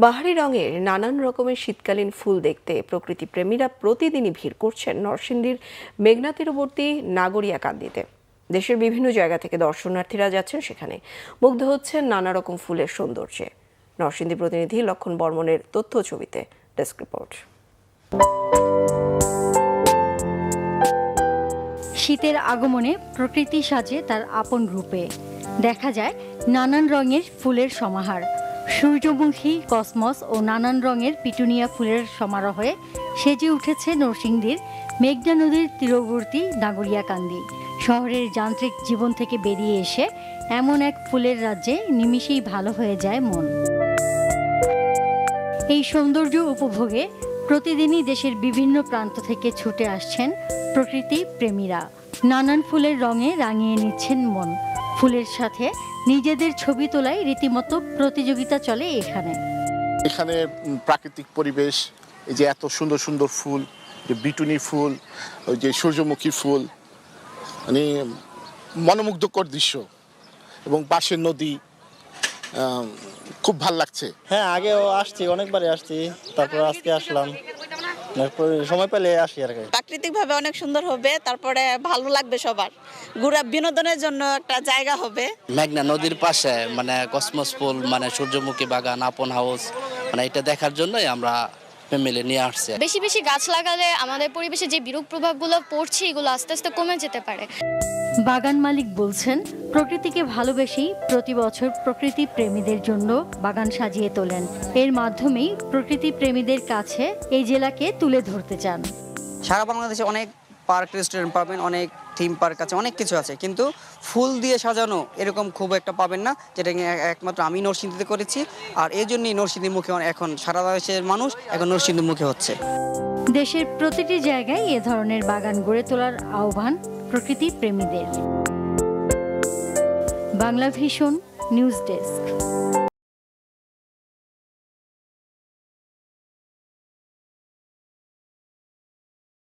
বাহারি রঙের নানান রকমের শীতকালীন ফুল দেখতে প্রকৃতি প্রেমীরা প্রতিদিনই ভিড় করছেন নরসিংদীর মেঘনা তীরবর্তী নাগরিয়াকান্দিতে। দেশের বিভিন্ন জায়গা থেকে দর্শনার্থীরা যাচ্ছেন সেখানে, মুগ্ধ হচ্ছেন নানা রকম ফুলের সৌন্দর্যে। নরসিংদী প্রতিনিধি লক্ষণ বর্মনের তথ্য ছবিতে ডেস্ক রিপোর্ট। শীতের আগমনে প্রকৃতি সাজে তার আপন রূপে। দেখা যায় নানান রঙের ফুলের সমাহার, সূর্যমুখী, কসমস ও নানান রঙের পিটুনিয়া ফুলের সমারোহে সেজে উঠেছে নরসিংদীর মেঘনা নদীর তীরবর্তী নাগরিয়াকান্দি। শহরের যান্ত্রিক জীবন থেকে বেরিয়ে এসে এমন এক ফুলের রাজ্যে নিমিষেই ভালো হয়ে যায় মন। এই সৌন্দর্য উপভোগে প্রতিদিনই দেশের বিভিন্ন প্রান্ত থেকে ছুটে আসছেন প্রকৃতি প্রেমীরা। নানান ফুলের রঙে রাঙিয়ে নিচ্ছেন মন। ফুলের সাথে নিজেদের ছবি তোলায় রীতিমতো প্রতিযোগিতা চলে এখানে। এখানে প্রাকৃতিক পরিবেশ, এই যে এত সুন্দর সুন্দর ফুল, যে বিটুনি ফুল, ওই যে সূর্যমুখী ফুল, মানে মনোমুগ্ধকর দৃশ্য, এবং পাশের নদী, খুব ভাল লাগছে। হ্যাঁ, আগেও আসছি, অনেকবারই আসছি, তারপর আজকে আসলাম, সময় পেলে আসি আর কি। প্রাকৃতিক ভাবে অনেক সুন্দর হবে, তারপরে ভালো লাগবে সবার, ঘোরা বিনোদনের জন্য একটা জায়গা হবে। মেঘনা নদীর পাশে মানে কসমস ফুল, মানে সূর্যমুখী বাগান, আপন হাউস, মানে এটা দেখার জন্যই আমরা ফ্যামিলি নিয়ে আসছি। বেশি বেশি গাছ লাগালে আমাদের পরিবেশে যে বিরূপ প্রভাবগুলো পড়ছে এগুলো আস্তে আস্তে কমে যেতে পারে। বাগান মালিক বলছেন, প্রকৃতিকে ভালোবেসেই প্রতি বছর প্রকৃতি প্রেমীদের জন্য বাগান সাজিয়ে তোলেন। এর মাধ্যমেই প্রকৃতি প্রেমীদের কাছে এই জেলাকে তুলে ধরতে চান। সারা বাংলাদেশে অনেক পার্ক, রেস্টুরেন্ট পাবেন, অনেক থিম পার্ক আছে, অনেক কিছু আছে, কিন্তু ফুল দিয়ে সাজানো এরকম খুব একটা পাবেন না, যেটা একমাত্র আমি নরসিংদীতে করেছি। আর এই জন্যই নরসিংদীর মুখে এখন সারা দেশের মানুষ এখন নরসিংদীর মুখে হচ্ছে। দেশের প্রতিটি জায়গায় এ ধরনের বাগান গড়ে তোলার আহ্বান প্রকৃতি প্রেমীদের। Bangla vision news desk.